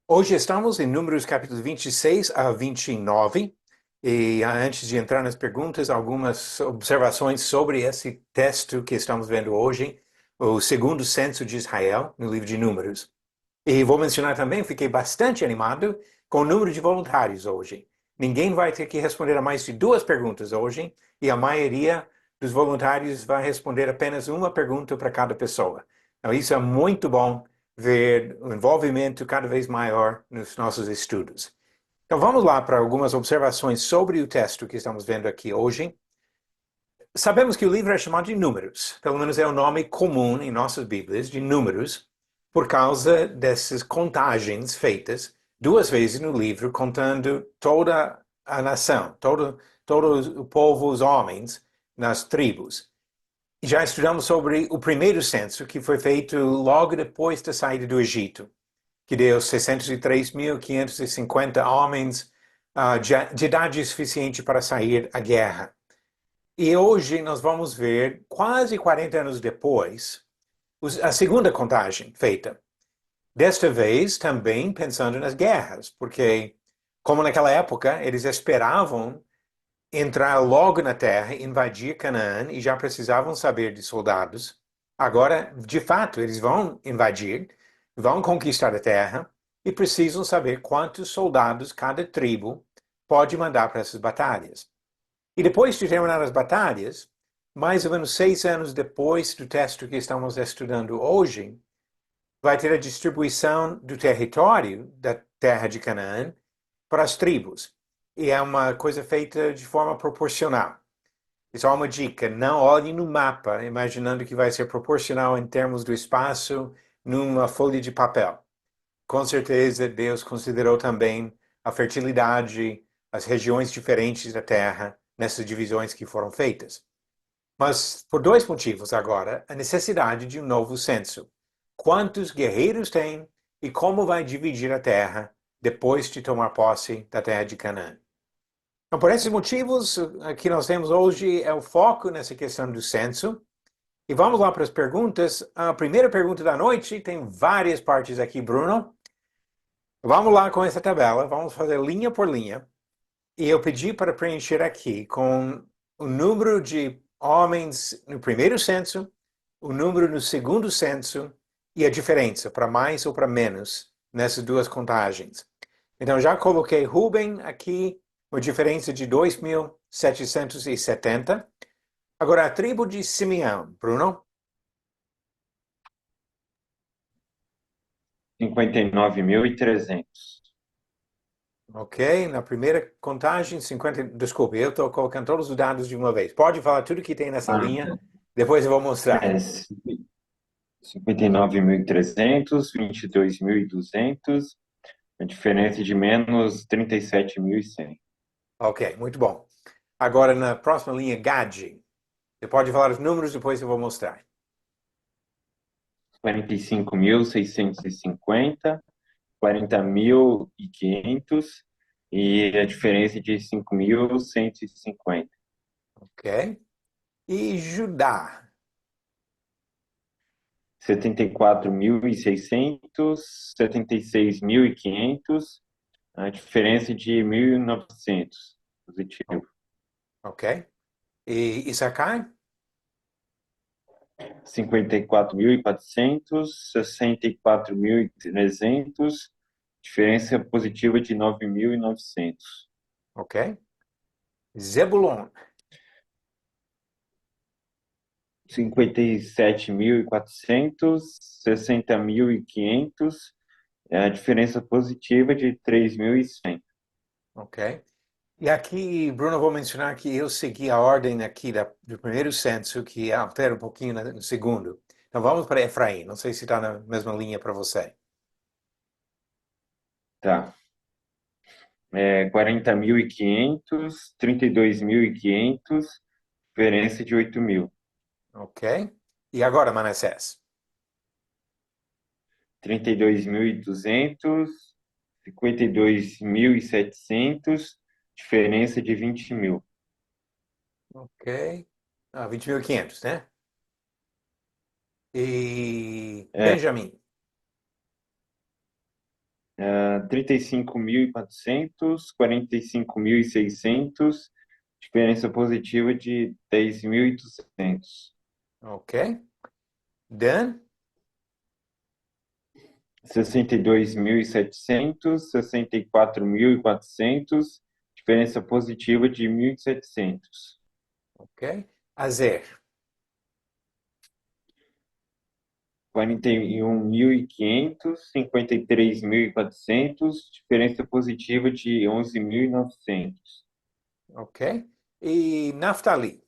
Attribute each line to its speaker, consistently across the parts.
Speaker 1: Hoje estamos em Números capítulos 26 a 29, e antes de entrar nas perguntas, algumas observações sobre esse texto que estamos vendo hoje, o segundo censo de Israel, no livro de Números. E vou mencionar também, fiquei bastante animado com o número de voluntários hoje. Ninguém vai ter que responder a mais de duas perguntas hoje, e a maioria dos voluntários vai responder apenas uma pergunta para cada pessoa. Então, isso é muito bom ver o envolvimento cada vez maior nos nossos estudos. Então, vamos lá para algumas observações sobre o texto que estamos vendo aqui hoje. Sabemos que o livro é chamado de Números, pelo menos é o nome comum em nossas Bíblias, de Números, por causa dessas contagens feitas duas vezes no livro, contando toda a nação, todo o povo, os homens, nas tribos. Já estudamos sobre o primeiro censo, que foi feito logo depois da saída do Egito, que deu 603.550 homens de idade suficiente para sair à guerra. E hoje nós vamos ver, quase 40 anos depois, a segunda contagem feita. Desta vez também pensando nas guerras, porque, como naquela época, eles esperavam entrar logo na terra, invadir Canaã e já precisavam saber de soldados. Agora, de fato, eles vão invadir, vão conquistar a terra e precisam saber quantos soldados cada tribo pode mandar para essas batalhas. E depois de terminar as batalhas, mais ou menos 6 anos depois do texto que estamos estudando hoje, vai ter a distribuição do território da terra de Canaã para as tribos. E é uma coisa feita de forma proporcional. E só uma dica: não olhe no mapa imaginando que vai ser proporcional em termos do espaço numa folha de papel. Com certeza, Deus considerou também a fertilidade, as regiões diferentes da terra nessas divisões que foram feitas. Mas por dois motivos agora, a necessidade de um novo censo. Quantos guerreiros tem e como vai dividir a terra depois de tomar posse da terra de Canaã. Então, por esses motivos, que nós temos hoje é o foco nessa questão do censo. E vamos lá para as perguntas. A primeira pergunta da noite tem várias partes aqui, Bruno. Vamos lá com essa tabela, vamos fazer linha por linha. E eu pedi para preencher aqui com o número de homens no primeiro censo, o número no segundo censo e a diferença para mais ou para menos nessas duas contagens. Então já coloquei Ruben aqui, uma diferença de 2.770. Agora a tribo de Simeão, Bruno.
Speaker 2: 59.300.
Speaker 1: Ok, na primeira contagem, 50. Desculpe, eu estou colocando todos os dados de uma vez. Pode falar tudo que tem nessa
Speaker 2: Ah,
Speaker 1: linha, depois eu vou mostrar.
Speaker 2: é 59.300, 22.200, a diferença de menos 37.100.
Speaker 1: Ok, muito bom. Agora na próxima linha, Gad. Você pode falar os números, depois eu vou mostrar.
Speaker 2: 45.650, 40.500 e a diferença de 5.150.
Speaker 1: Ok? E Judá.
Speaker 2: 74.600, 76.500, a diferença de 1.900. Positivo.
Speaker 1: Ok? E Issacar?
Speaker 2: 54.400, 64.300, diferença positiva de 9.900.
Speaker 1: Ok? Zebulon.
Speaker 2: 57.400, 60.500, a diferença positiva de 3.100.
Speaker 1: Ok? E aqui, Bruno, eu vou mencionar que eu segui a ordem aqui do primeiro censo, que altera um pouquinho no segundo. Então vamos para Efraim. Não sei se está na mesma linha para você.
Speaker 2: Tá. 40.500, 32.500, diferença de 8.000.
Speaker 1: Ok? E agora, Manassés?
Speaker 2: 32.200, 52.700, diferença de 20.000.
Speaker 1: Ok? 20.500, né? E
Speaker 2: É,
Speaker 1: Benjamim.
Speaker 2: 35.400, 45.600, diferença positiva de 10.200.
Speaker 1: Ok. Dan?
Speaker 2: 62.700, 64.400, diferença positiva de 1.700.
Speaker 1: Ok. Azer?
Speaker 2: 41.500, 53.400, diferença positiva de 11.900.
Speaker 1: Ok. E Naftali?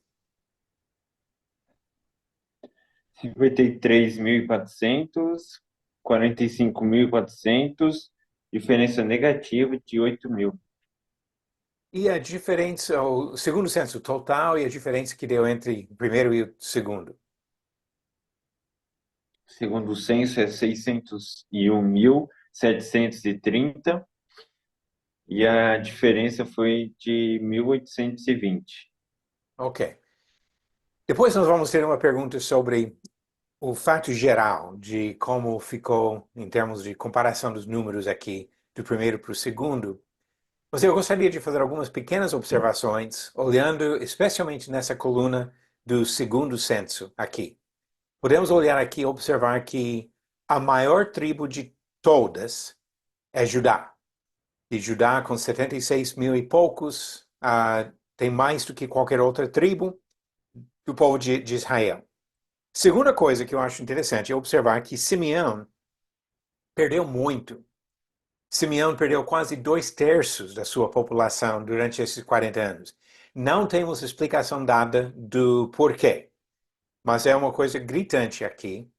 Speaker 2: 53.400, 45.400, diferença negativa de 8.000.
Speaker 1: E a diferença, o segundo censo total e a diferença que deu entre o primeiro e o segundo?
Speaker 2: Segundo o censo, é 601.730 e a diferença foi de 1.820.
Speaker 1: Ok. Depois nós vamos ter uma pergunta sobre o fato geral de como ficou em termos de comparação dos números aqui, do primeiro para o segundo. Mas eu gostaria de fazer algumas pequenas observações, olhando especialmente nessa coluna do segundo censo aqui. Podemos olhar aqui e observar que a maior tribo de todas é Judá. E Judá, com 76 mil e poucos, tem mais do que qualquer outra tribo do povo de Israel. Segunda coisa que eu acho interessante é observar que Simeão perdeu muito. Simeão perdeu quase 2/3 da sua população durante esses 40 anos. Não temos explicação dada do porquê, mas é uma coisa gritante aqui.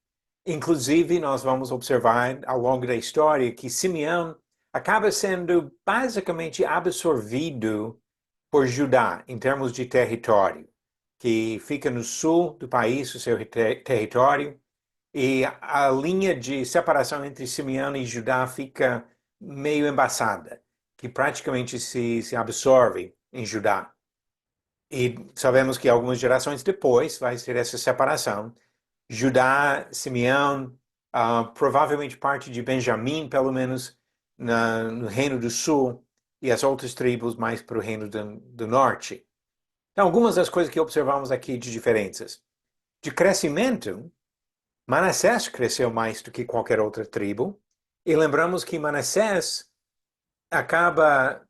Speaker 1: Inclusive, nós vamos observar ao longo da história que Simeão acaba sendo basicamente absorvido por Judá em termos de território, que fica no sul do país, o seu território, e a linha de separação entre Simeão e Judá fica meio embaçada, que praticamente se absorve em Judá. E sabemos que algumas gerações depois vai ser essa separação. Judá, Simeão, provavelmente parte de Benjamim, pelo menos no Reino do Sul, e as outras tribos mais para o Reino do Norte. Então, algumas das coisas que observamos aqui de diferenças. De crescimento, Manassés cresceu mais do que qualquer outra tribo, e lembramos que Manassés acaba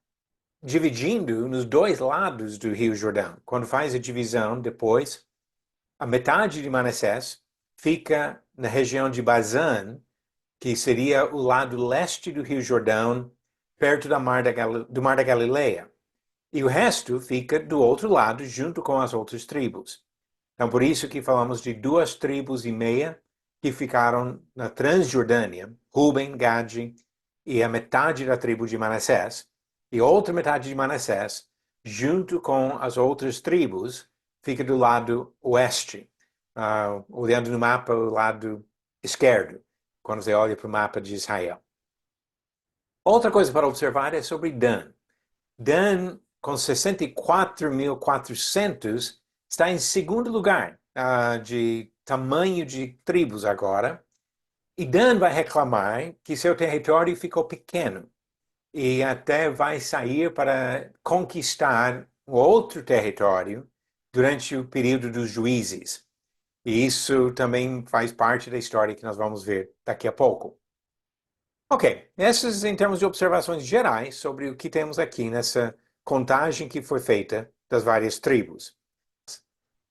Speaker 1: dividindo nos dois lados do Rio Jordão. Quando faz a divisão depois, a metade de Manassés fica na região de Bazan, que seria o lado leste do Rio Jordão, perto do Mar da Galileia. E o resto fica do outro lado, junto com as outras tribos. Então, por isso que falamos de 2,5 tribos que ficaram na Transjordânia, Ruben, Gade e a metade da tribo de Manassés, e outra metade de Manassés, junto com as outras tribos, fica do lado oeste, olhando no mapa, o lado esquerdo, quando você olha para o mapa de Israel. Outra coisa para observar é sobre Dan. Dan, com 64.400, está em segundo lugar de tamanho de tribos agora. E Dan vai reclamar que seu território ficou pequeno e até vai sair para conquistar outro território durante o período dos juízes. E isso também faz parte da história que nós vamos ver daqui a pouco. Ok, essas em termos de observações gerais sobre o que temos aqui nessa contagem que foi feita das várias tribos.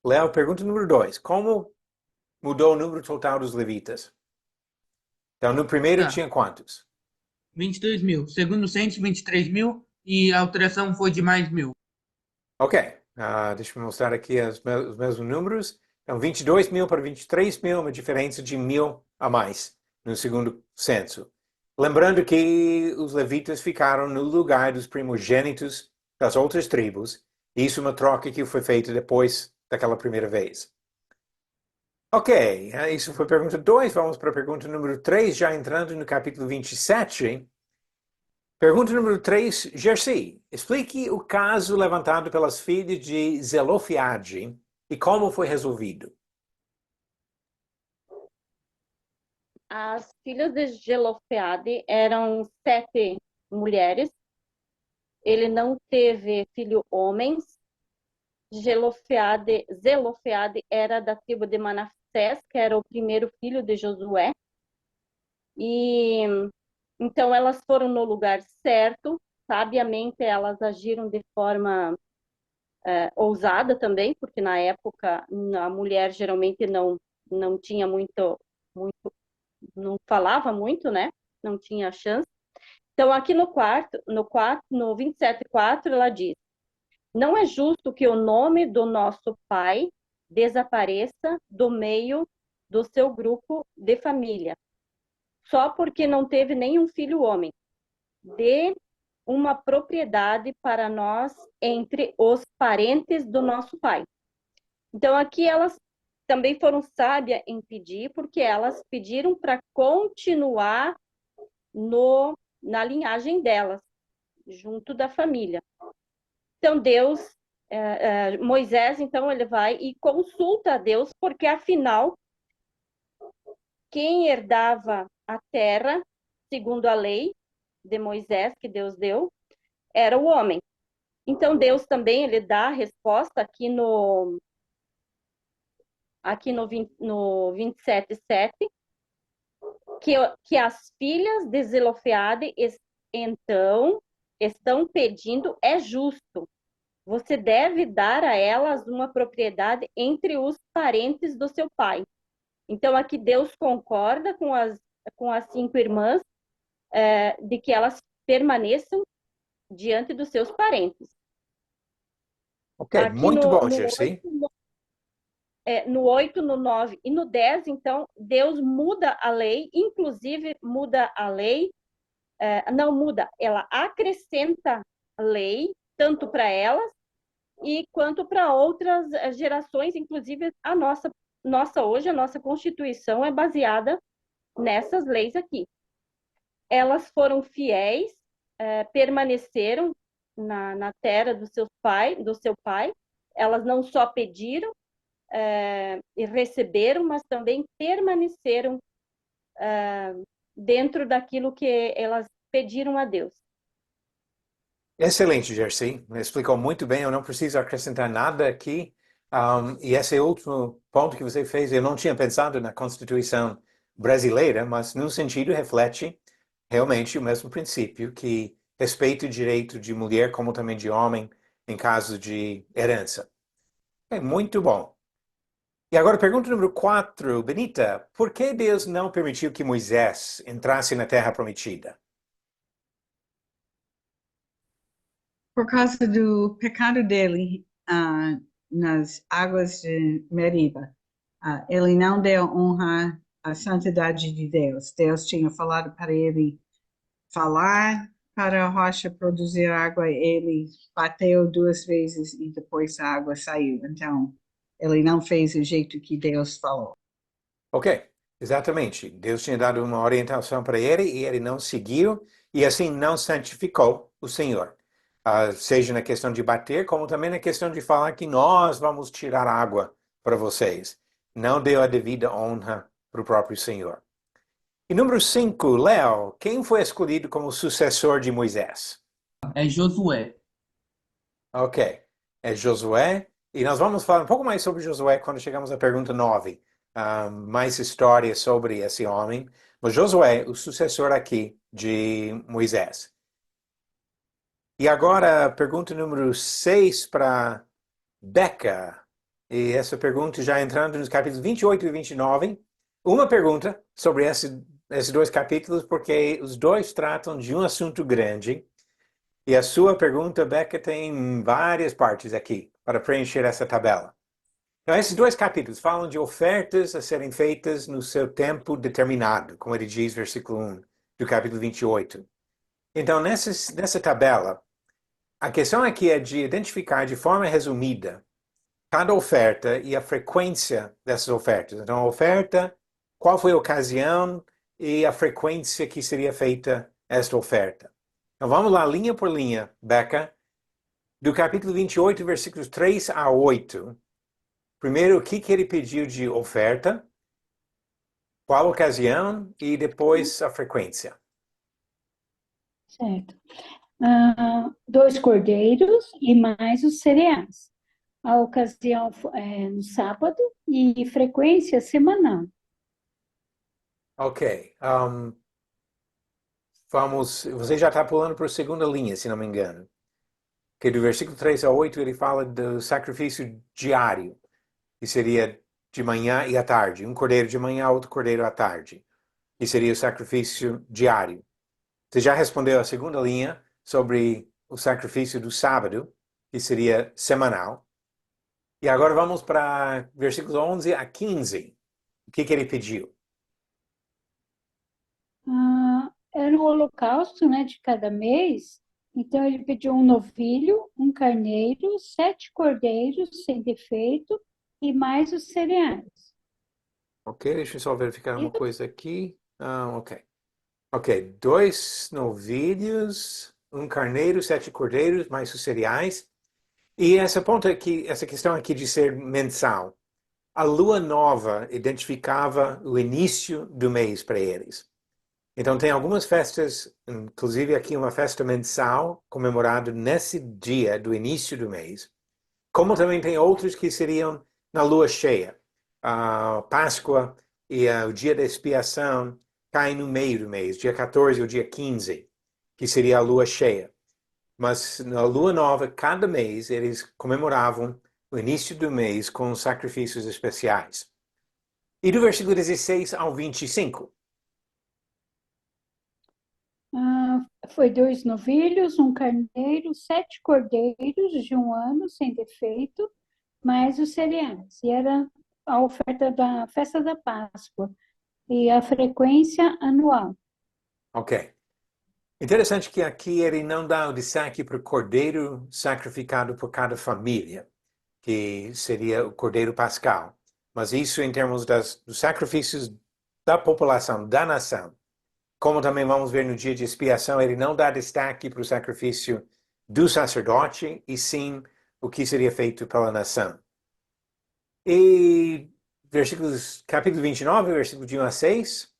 Speaker 1: Léo, pergunta número 2. Como mudou o número total dos levitas? Então, no primeiro
Speaker 3: Tá,
Speaker 1: tinha quantos?
Speaker 3: 22 mil. Segundo o censo, 23 mil e a alteração foi de mais mil.
Speaker 1: Ok, deixa eu mostrar aqui os mesmos números. Então, 22 mil para 23 mil, uma diferença de 1.000 a mais no segundo censo. Lembrando que os levitas ficaram no lugar dos primogênitos das outras tribos. Isso é uma troca que foi feita depois daquela primeira vez. Ok, isso foi a pergunta 2. Vamos para a pergunta número 3, já entrando no capítulo 27. Pergunta número 3, Gersi, explique o caso levantado pelas filhas de Zelofiade e como foi resolvido.
Speaker 4: As filhas de Zelofeade eram 7 mulheres. Ele não teve filho homens. Zelofeade era da tribo de Manassés, que era o primeiro filho de Josué. E então elas foram no lugar certo. Sabiamente elas agiram de forma ousada também, porque na época a mulher geralmente não tinha muito, não falava muito, né? Não tinha chance. Então aqui no 27:4 ela diz: não é justo que o nome do nosso pai desapareça do meio do seu grupo de família, só porque não teve nenhum filho homem. Dê uma propriedade para nós entre os parentes do nosso pai. Então, aqui elas também foram sábias em pedir, porque elas pediram para continuar na linhagem delas, junto da família. Então, Moisés, então, ele vai e consulta a Deus, porque afinal, quem herdava a terra, segundo a lei de Moisés, que Deus deu, era o homem. Então, Deus também, ele dá a resposta aqui no 27:7, que as filhas de Zelofeade então estão pedindo é justo. Você deve dar a elas uma propriedade entre os parentes do seu pai. Então, aqui Deus concorda com as 5 irmãs de que elas permaneçam diante dos seus parentes.
Speaker 1: Ok,
Speaker 4: Aqui
Speaker 1: muito bom,
Speaker 4: no
Speaker 1: Jersey.
Speaker 4: 8, no 9 e no 10, então, Deus muda a lei, inclusive muda a lei, não muda, ela acrescenta a lei, tanto para elas e quanto para outras gerações, inclusive a nossa hoje, a nossa Constituição é baseada nessas leis aqui. Elas foram fiéis, permaneceram na terra do seu pai, elas não só pediram, e receberam, mas também permaneceram dentro daquilo que elas pediram a Deus.
Speaker 1: Excelente, Jersey. Explicou muito bem, eu não preciso acrescentar nada aqui. E esse último ponto que você fez, eu não tinha pensado na Constituição brasileira, mas num sentido reflete realmente o mesmo princípio, que respeita o direito de mulher como também de homem em caso de herança. É muito bom. E agora, pergunta número 4, Benita, por que Deus não permitiu que Moisés entrasse na Terra Prometida?
Speaker 5: Por causa do pecado dele nas águas de Meriba. Ele não deu honra à santidade de Deus. Deus tinha falado para ele falar para a rocha produzir água, ele bateu 2 vezes e depois a água saiu. Então, ele não fez o jeito que Deus falou.
Speaker 1: Ok, exatamente. Deus tinha dado uma orientação para ele e ele não seguiu e assim não santificou o Senhor. Seja na questão de bater, como também na questão de falar que nós vamos tirar água para vocês. Não deu a devida honra para o próprio Senhor. E número 5, Léo, quem foi escolhido como sucessor de Moisés?
Speaker 3: É Josué.
Speaker 1: Ok, é Josué. E nós vamos falar um pouco mais sobre Josué quando chegamos à pergunta 9. Mais história sobre esse homem. Mas Josué, o sucessor aqui de Moisés. E agora, pergunta número 6 para Becca. E essa pergunta já entrando nos capítulos 28 e 29. Uma pergunta sobre esses 2 capítulos, porque os 2 tratam de um assunto grande. E a sua pergunta, Becca, tem várias partes aqui para preencher essa tabela. Então, esses 2 capítulos falam de ofertas a serem feitas no seu tempo determinado, como ele diz, versículo 1 do capítulo 28. Então, nessa tabela, a questão aqui é de identificar de forma resumida cada oferta e a frequência dessas ofertas. Então, a oferta, qual foi a ocasião e a frequência que seria feita esta oferta. Então, vamos lá, linha por linha, Becca, do capítulo 28, versículos 3 a 8. Primeiro, o que ele pediu de oferta. qual ocasião e depois a frequência.
Speaker 6: Certo. 2 cordeiros e mais os cereais. A ocasião é no sábado e frequência semanal.
Speaker 1: Ok. Você já está pulando para a segunda linha, se não me engano. Que do versículo 3 a 8 ele fala do sacrifício diário, que seria de manhã e à tarde. Um cordeiro de manhã, outro cordeiro à tarde. Que seria o sacrifício diário. Você já respondeu a segunda linha sobre o sacrifício do sábado, que seria semanal. E agora vamos para versículos 11 a 15. O que ele pediu?
Speaker 6: Era o holocausto, né, de cada mês. Então, ele pediu um novilho, um carneiro, 7 cordeiros sem defeito e mais os cereais.
Speaker 1: Ok, deixa eu só verificar uma coisa aqui. Ok. Ok, 2 novilhos, um carneiro, 7 cordeiros, mais os cereais. E essa questão aqui de ser mensal. A lua nova identificava o início do mês para eles. Então, tem algumas festas, inclusive aqui uma festa mensal, comemorada nesse dia do início do mês, como também tem outros que seriam na lua cheia. A Páscoa e o dia da expiação caem no meio do mês, dia 14 ou dia 15, que seria a lua cheia. Mas na lua nova, cada mês, eles comemoravam o início do mês com sacrifícios especiais. E do versículo 16 ao 25.
Speaker 6: Foi 2 novilhos, um carneiro, 7 cordeiros de 1 ano sem defeito, mais os cereais. E era a oferta da festa da Páscoa e a frequência anual.
Speaker 1: Ok. Interessante que aqui ele não dá o destaque para o cordeiro sacrificado por cada família, que seria o cordeiro pascal. Mas isso em termos dos sacrifícios da população, da nação. Como também vamos ver no dia de expiação, ele não dá destaque para o sacrifício do sacerdote, e sim o que seria feito pela nação. E capítulo 29, versículo de 1 a 6.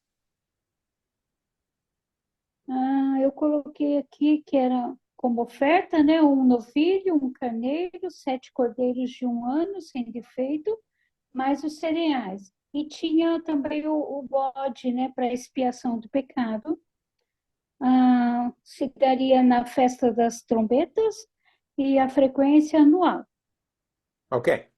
Speaker 6: Eu coloquei aqui que era como oferta, né? Um novilho, um carneiro, 7 cordeiros de 1 ano sem defeito, mais os cereais. E tinha também o bode, né, para expiação do pecado. Se daria na festa das trombetas e a frequência anual.
Speaker 1: Ok.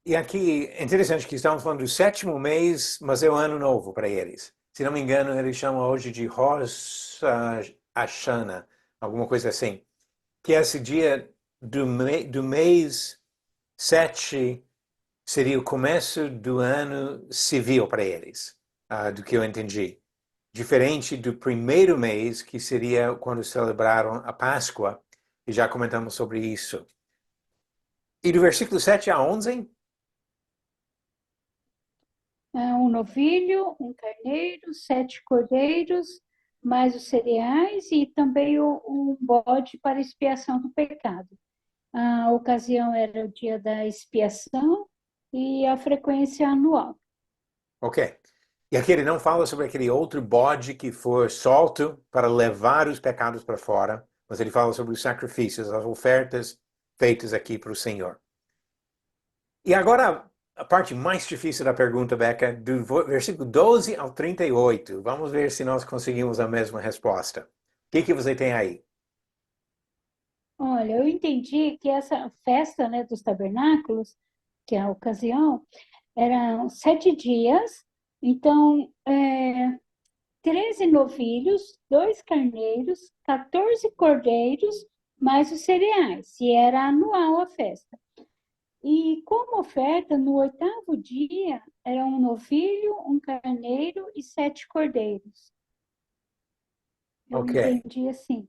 Speaker 1: E aqui é interessante que estamos falando do 7º mês, mas é o ano novo para eles. Se não me engano, eles chamam hoje de Rosh Hashanah, alguma coisa assim. Que esse dia do mês 7 seria o começo do ano civil para eles, do que eu entendi. Diferente do primeiro mês, que seria quando celebraram a Páscoa, e já comentamos sobre isso. E do versículo 7 a 11...
Speaker 6: Um novilho, um carneiro, 7 cordeiros, mais os cereais e também um bode para expiação do pecado. A ocasião era o dia da expiação e a frequência anual.
Speaker 1: Ok. E aqui ele não fala sobre aquele outro bode que foi solto para levar os pecados para fora, mas ele fala sobre os sacrifícios, as ofertas feitas aqui para o Senhor. E agora, a parte mais difícil da pergunta, Becca, do versículo 12 ao 38. Vamos ver se nós conseguimos a mesma resposta. O que você tem aí?
Speaker 6: Olha, eu entendi que essa festa, né, dos tabernáculos, que é a ocasião, eram 7 dias, então 13 novilhos, 2 carneiros, 14 cordeiros, mais os cereais, e era anual a festa. E como oferta, no 8º dia, era um novilho, um carneiro e 7 cordeiros. Eu entendi assim.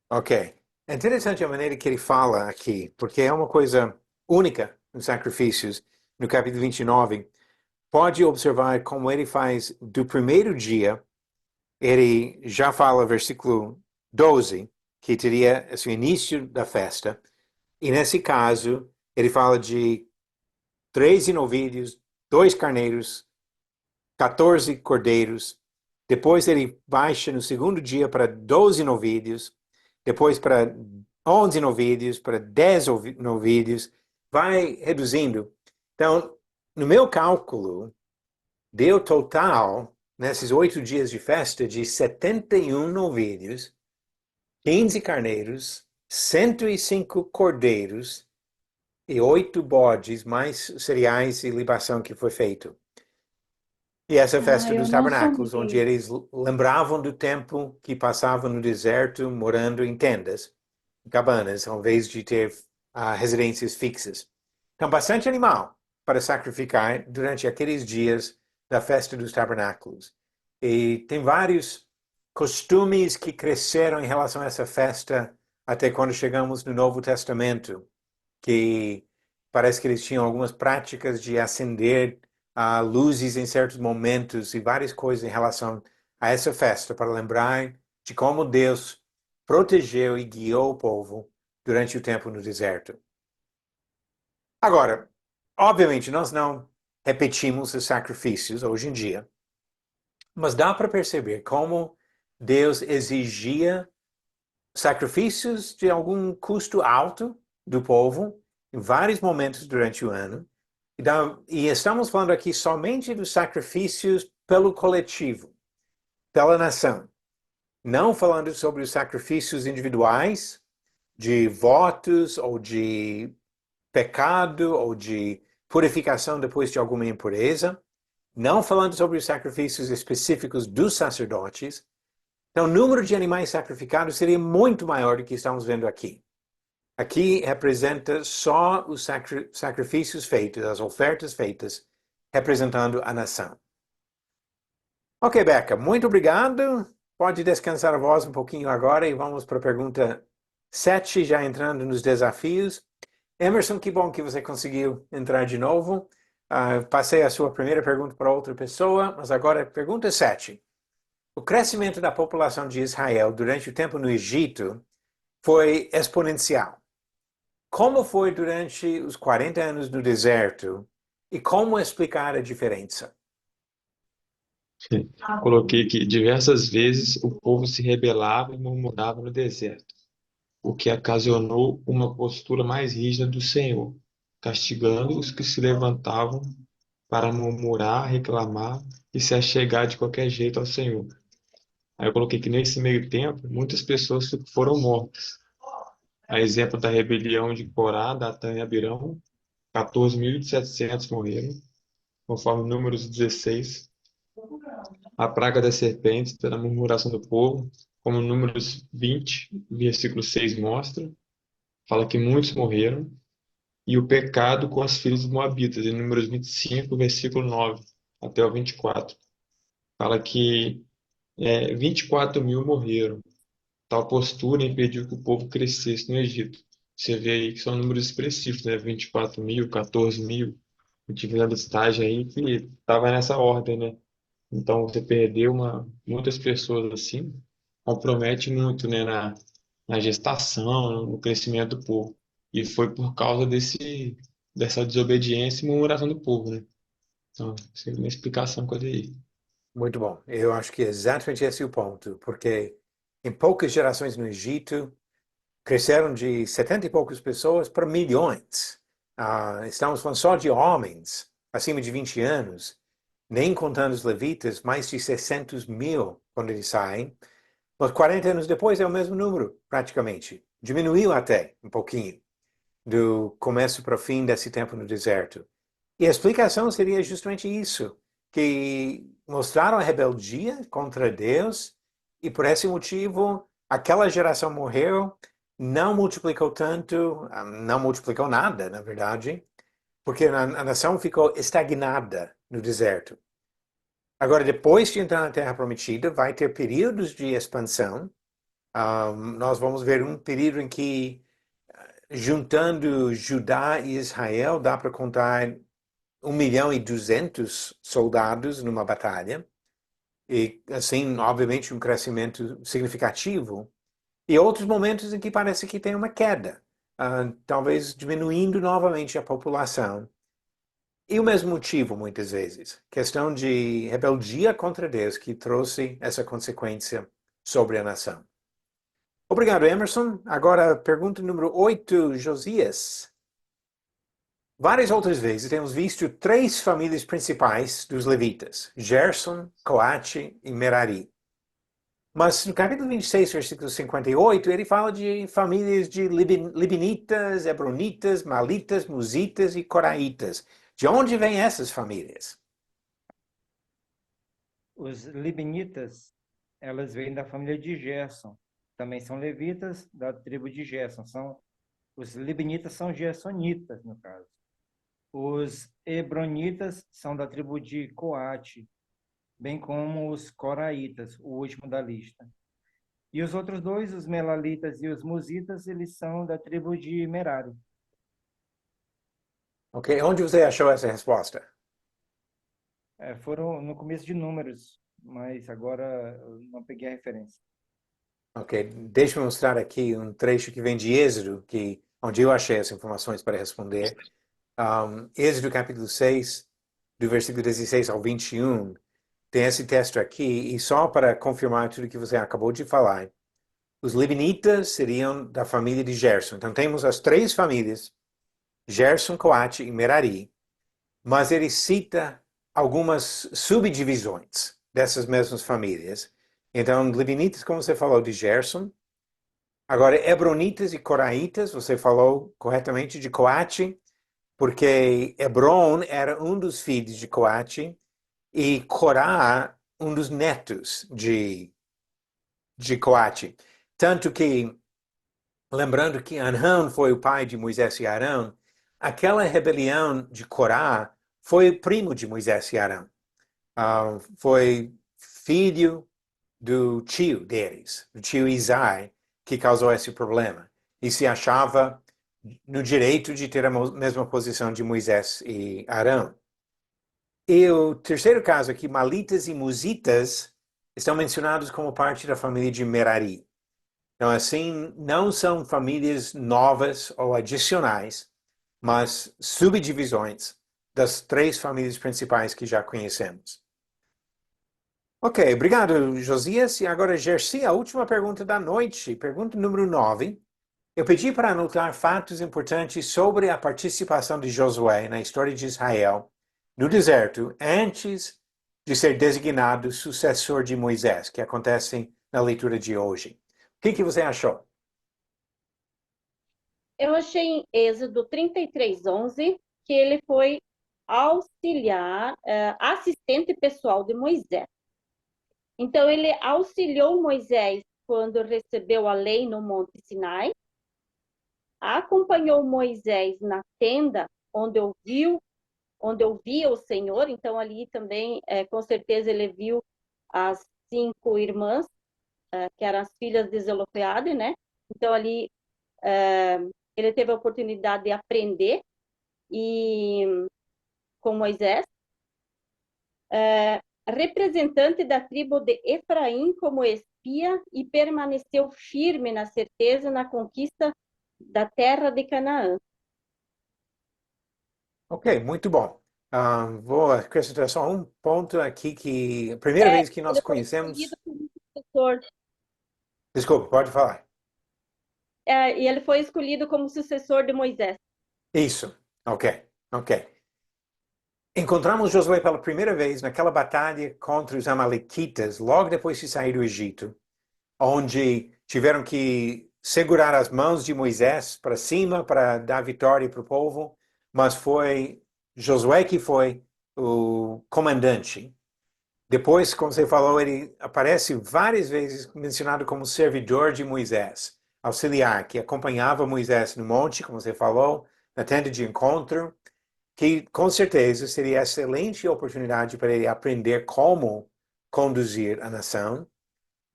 Speaker 1: Ok. É interessante a maneira que ele fala aqui, porque é uma coisa única nos sacrifícios, no capítulo 29. Pode observar como ele faz do primeiro dia, ele já fala, versículo 12, que teria esse início da festa, e nesse caso, ele fala de 13 novilhos, 2 carneiros, 14 cordeiros. Depois ele baixa no segundo dia para 12 novilhos. Depois para 11 novilhos, para 10 novilhos. Vai reduzindo. Então, no meu cálculo, deu total, nesses 8 dias de festa, de 71 novilhos, 15 carneiros, 105 cordeiros e 8 bodes, mais cereais e libação que foi feito. E essa festa
Speaker 6: eu
Speaker 1: dos
Speaker 6: não
Speaker 1: tabernáculos, onde
Speaker 6: somei.
Speaker 1: eles lembravam do tempo que passavam no deserto, morando em tendas, cabanas, ao invés de ter residências fixas. Então, bastante animal para sacrificar durante aqueles dias da festa dos tabernáculos. E tem vários costumes que cresceram em relação a essa festa até quando chegamos no Novo Testamento, que parece que eles tinham algumas práticas de acender luzes em certos momentos e várias coisas em relação a essa festa, para lembrar de como Deus protegeu e guiou o povo durante o tempo no deserto. Agora, obviamente, nós não repetimos os sacrifícios hoje em dia, mas dá para perceber como Deus exigia sacrifícios de algum custo alto do povo em vários momentos durante o ano. E estamos falando aqui somente dos sacrifícios pelo coletivo, pela nação. Não falando sobre os sacrifícios individuais, de votos ou de pecado ou de purificação depois de alguma impureza. Não falando sobre os sacrifícios específicos dos sacerdotes. Então, o número de animais sacrificados seria muito maior do que estamos vendo aqui. Aqui representa só os sacrifícios feitos, as ofertas feitas, representando a nação. Ok, Becca, muito obrigado. Pode descansar a voz um pouquinho agora e vamos para a pergunta 7, já entrando nos desafios. Emerson, que bom que você conseguiu entrar de novo. Passei a sua primeira pergunta para outra pessoa, mas agora pergunta 7. O crescimento da população de Israel durante o tempo no Egito foi exponencial. Como foi durante os 40 anos no deserto e como explicar a diferença?
Speaker 7: Coloquei que diversas vezes o povo se rebelava e murmurava no deserto, o que ocasionou uma postura mais rígida do Senhor, castigando os que se levantavam para murmurar, reclamar e se achegar de qualquer jeito ao Senhor. Aí eu coloquei que nesse meio tempo, muitas pessoas foram mortas. A exemplo da rebelião de Corá, Datã e Abirão, 14.700 morreram, conforme Números 16. A praga das serpentes, pela murmuração do povo, como Números 20, versículo 6 mostra, fala que muitos morreram. E o pecado com as filhas dos Moabitas, em Números 25, versículo 9 até o 24. Fala que 24 mil morreram. Tal postura impediu que o povo crescesse no Egito. Você vê aí que são números expressivos, né? 24 mil, 14 mil. Eu tive na listagem aí que estava nessa ordem, né? Então, você perdeu muitas pessoas assim, compromete muito, né, na gestação, no crescimento do povo. E foi por causa dessa desobediência e murmuração do povo, né? Então, essa é a minha explicação com aí.
Speaker 1: Muito bom. Eu acho que exatamente esse é o ponto, porque em poucas gerações no Egito, cresceram de 70 e poucas pessoas para milhões. Estamos falando só de homens acima de 20 anos, nem contando os levitas, mais de 600 mil quando eles saem. Mas 40 anos depois é o mesmo número, praticamente. Diminuiu até um pouquinho do começo para o fim desse tempo no deserto. E a explicação seria justamente isso, que mostraram a rebeldia contra Deus e por esse motivo aquela geração morreu, não multiplicou tanto, não multiplicou nada, na verdade, porque a nação ficou estagnada no deserto. Agora, depois de entrar na Terra Prometida, vai ter períodos de expansão. Nós vamos ver um período em que, juntando Judá e Israel, dá para contar 1.200.000 soldados numa batalha. E, assim, obviamente, um crescimento significativo. E outros momentos em que parece que tem uma queda, talvez diminuindo novamente a população. E o mesmo motivo, muitas vezes, questão de rebeldia contra Deus que trouxe essa consequência sobre a nação. Obrigado, Emerson. Agora, pergunta número 8, Josias. Várias outras vezes temos visto três famílias principais dos levitas: Gerson, Coate e Merari. Mas no capítulo 26, versículo 58, ele fala de famílias de libinitas, hebronitas, malitas, musitas e coraitas. De onde vêm essas famílias?
Speaker 8: Os libinitas, elas vêm da família de Gerson. Também são levitas da tribo de Gerson. Os libinitas são gersonitas, no caso. Os hebronitas são da tribo de Coate, bem como os coraitas, o último da lista. E os outros dois, os melalitas e os musitas, eles são da tribo de Merari.
Speaker 1: Ok, onde você achou essa resposta?
Speaker 8: Foram no começo de Números, mas agora eu não peguei a referência.
Speaker 1: Ok, deixa eu mostrar aqui um trecho que vem de Êxodo, onde eu achei as informações para responder. Êxodo capítulo 6, do versículo 16 ao 21, tem esse texto aqui, e só para confirmar tudo que você acabou de falar, os libinitas seriam da família de Gerson. Então temos as três famílias, Gerson, Coate e Merari, mas ele cita algumas subdivisões dessas mesmas famílias. Então, libinitas, como você falou, de Gerson. Agora, hebronitas e coraitas, você falou corretamente de Coate, porque Hebron era um dos filhos de Coate e Corá um dos netos de Coate. Tanto que, lembrando que Anã foi o pai de Moisés e Arão, aquela rebelião de Corá foi primo de Moisés e Arão. Foi filho do tio deles, do tio Isai, que causou esse problema. E se achava no direito de ter a mesma posição de Moisés e Arão. E o terceiro caso aqui, malitas e musitas, estão mencionados como parte da família de Merari. Então, assim, não são famílias novas ou adicionais, mas subdivisões das três famílias principais que já conhecemos. Ok, obrigado, Josias. E agora, Gersi, a última pergunta da noite, pergunta número 9. Eu pedi para anotar fatos importantes sobre a participação de Josué na história de Israel no deserto antes de ser designado sucessor de Moisés, que acontece na leitura de hoje. O que você achou?
Speaker 4: Eu achei em Êxodo 33:11 que ele foi auxiliar, assistente pessoal de Moisés. Então, ele auxiliou Moisés quando recebeu a lei no Monte Sinai, acompanhou Moisés na tenda onde ouvia o Senhor. Então, ali também, com certeza, ele viu as 5 irmãs, que eram as filhas de Zelofeade, né? Então, ali, ele teve a oportunidade de aprender com Moisés. Representante da tribo de Efraim como espia e permaneceu firme na certeza na conquista da terra de Canaã.
Speaker 1: Ok, muito bom. Vou acrescentar só um ponto aqui que a primeira vez que nós
Speaker 4: Ele foi
Speaker 1: conhecemos...
Speaker 4: escolhido como sucessor,
Speaker 1: Desculpa, pode falar.
Speaker 4: e ele foi escolhido como sucessor de Moisés.
Speaker 1: Isso, ok. Encontramos Josué pela primeira vez naquela batalha contra os Amalequitas, logo depois de sair do Egito, onde tiveram que segurar as mãos de Moisés para cima para dar vitória para o povo, mas foi Josué que foi o comandante. Depois, como você falou, ele aparece várias vezes mencionado como servidor de Moisés, auxiliar, que acompanhava Moisés no monte, como você falou, na tenda de encontro, que com certeza seria excelente oportunidade para ele aprender como conduzir a nação.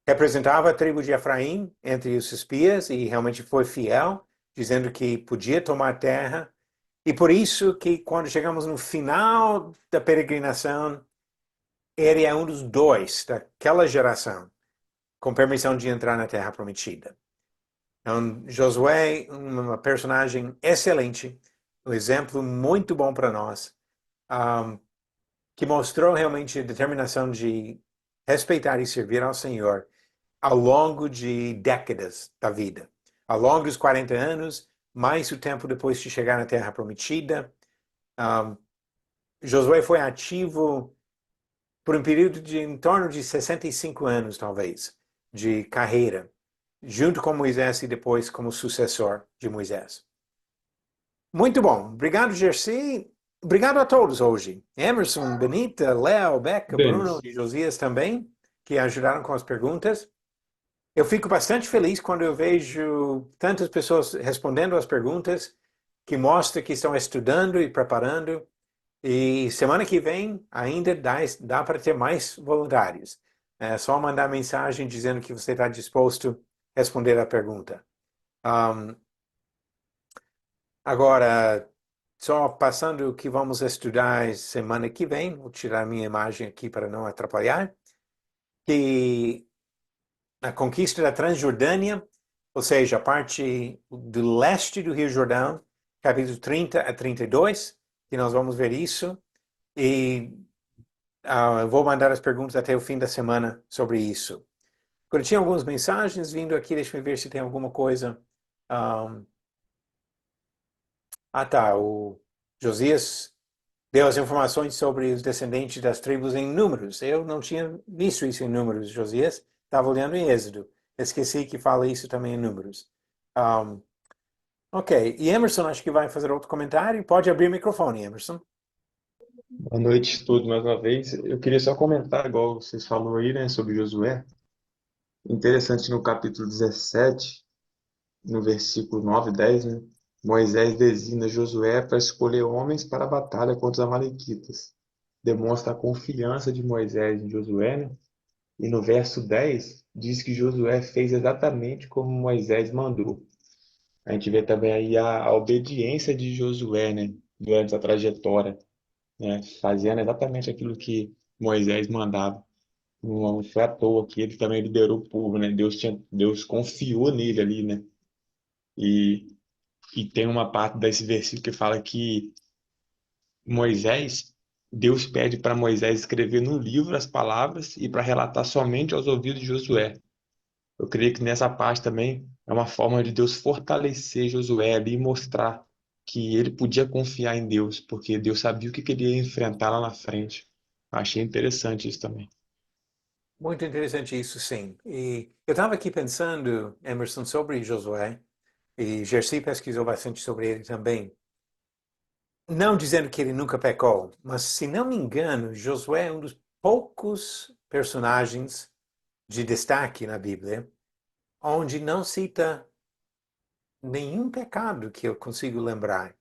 Speaker 1: Representava a tribo de Efraim entre os espias e realmente foi fiel, dizendo que podia tomar terra. E por isso que quando chegamos no final da peregrinação, ele é um dos dois daquela geração com permissão de entrar na terra prometida. Então, Josué, uma personagem excelente, um exemplo muito bom para nós, que mostrou realmente a determinação de respeitar e servir ao Senhor ao longo de décadas da vida. Ao longo dos 40 anos, mais o tempo depois de chegar na Terra Prometida. Josué foi ativo por um período de em torno de 65 anos, talvez, de carreira, junto com Moisés e depois como sucessor de Moisés. Muito bom. Obrigado, Jersey. Obrigado a todos hoje. Emerson, Benita, Léo, Beca, Bruno e Josias também, que ajudaram com as perguntas. Eu fico bastante feliz quando eu vejo tantas pessoas respondendo as perguntas, que mostra que estão estudando e preparando. E semana que vem ainda dá para ter mais voluntários. É só mandar mensagem dizendo que você está disposto a responder a pergunta. Agora, só passando o que vamos estudar semana que vem, vou tirar minha imagem aqui para não atrapalhar, que a conquista da Transjordânia, ou seja, a parte do leste do Rio Jordão, capítulo 30 a 32, que nós vamos ver isso, e eu vou mandar as perguntas até o fim da semana sobre isso. Agora, tinha algumas mensagens vindo aqui, deixa eu ver se tem alguma coisa. Tá, o Josias deu as informações sobre os descendentes das tribos em Números. Eu não tinha visto isso em Números, Josias. Estava olhando em Êxodo. Esqueci que fala isso também em Números. Ok, e Emerson acho que vai fazer outro comentário. Pode abrir o microfone, Emerson.
Speaker 7: Boa noite a todos mais uma vez. Eu queria só comentar, igual vocês falaram aí, né, sobre Josué. Interessante no capítulo 17, no versículo 9 e 10, né? Moisés designa Josué para escolher homens para a batalha contra os amalequitas. Demonstra a confiança de Moisés em Josué, né? E no verso 10, diz que Josué fez exatamente como Moisés mandou. A gente vê também aí a obediência de Josué, né? Durante a trajetória, né? Fazendo exatamente aquilo que Moisés mandava. Não foi à toa que ele também liderou o povo, né? Deus confiou nele ali, né? E, e tem uma parte desse versículo que fala que Deus pede para Moisés escrever no livro as palavras e para relatar somente aos ouvidos de Josué. Eu creio que nessa parte também é uma forma de Deus fortalecer Josué ali e mostrar que ele podia confiar em Deus, porque Deus sabia o que ele ia enfrentar lá na frente. Achei interessante isso também.
Speaker 1: Muito interessante isso, sim. E eu estava aqui pensando, Emerson, sobre Josué, e Jersey pesquisou bastante sobre ele também. Não dizendo que ele nunca pecou, mas se não me engano, Josué é um dos poucos personagens de destaque na Bíblia onde não cita nenhum pecado que eu consigo lembrar.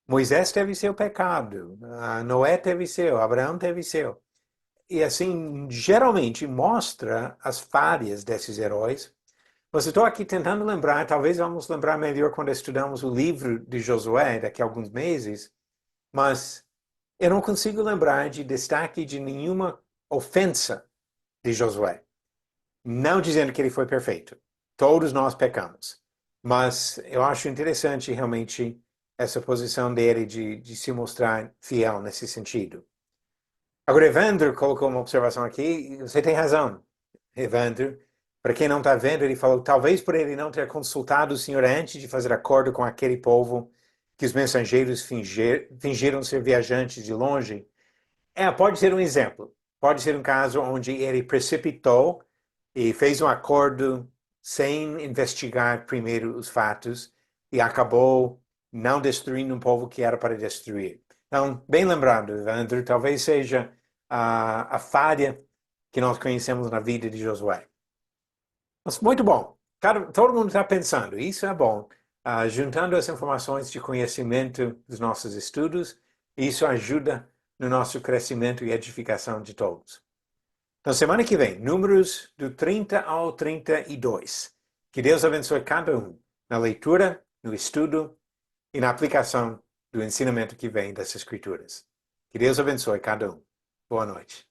Speaker 1: Moisés teve seu pecado, Noé teve seu, Abraão teve seu. E assim, geralmente mostra as falhas desses heróis. Mas eu estou aqui tentando lembrar, talvez vamos lembrar melhor quando estudamos o livro de Josué daqui a alguns meses, mas eu não consigo lembrar de destaque de nenhuma ofensa de Josué. Não dizendo que ele foi perfeito. Todos nós pecamos. Mas eu acho interessante realmente essa posição dele de se mostrar fiel nesse sentido. Agora, Evandro colocou uma observação aqui, e você tem razão, Evandro. Para quem não está vendo, ele falou, talvez por ele não ter consultado o Senhor antes de fazer acordo com aquele povo que os mensageiros fingiram ser viajantes de longe. Pode ser um exemplo. Pode ser um caso onde ele precipitou e fez um acordo sem investigar primeiro os fatos e acabou não destruindo um povo que era para destruir. Então, bem lembrado, Evandro, talvez seja a falha que nós conhecemos na vida de Josué. Mas muito bom. Todo mundo está pensando, isso é bom. Juntando as informações de conhecimento dos nossos estudos, isso ajuda no nosso crescimento e edificação de todos. Então, semana que vem, números do 30 ao 32. Que Deus abençoe cada um na leitura, no estudo e na aplicação do ensinamento que vem das Escrituras. Que Deus abençoe cada um. Boa noite.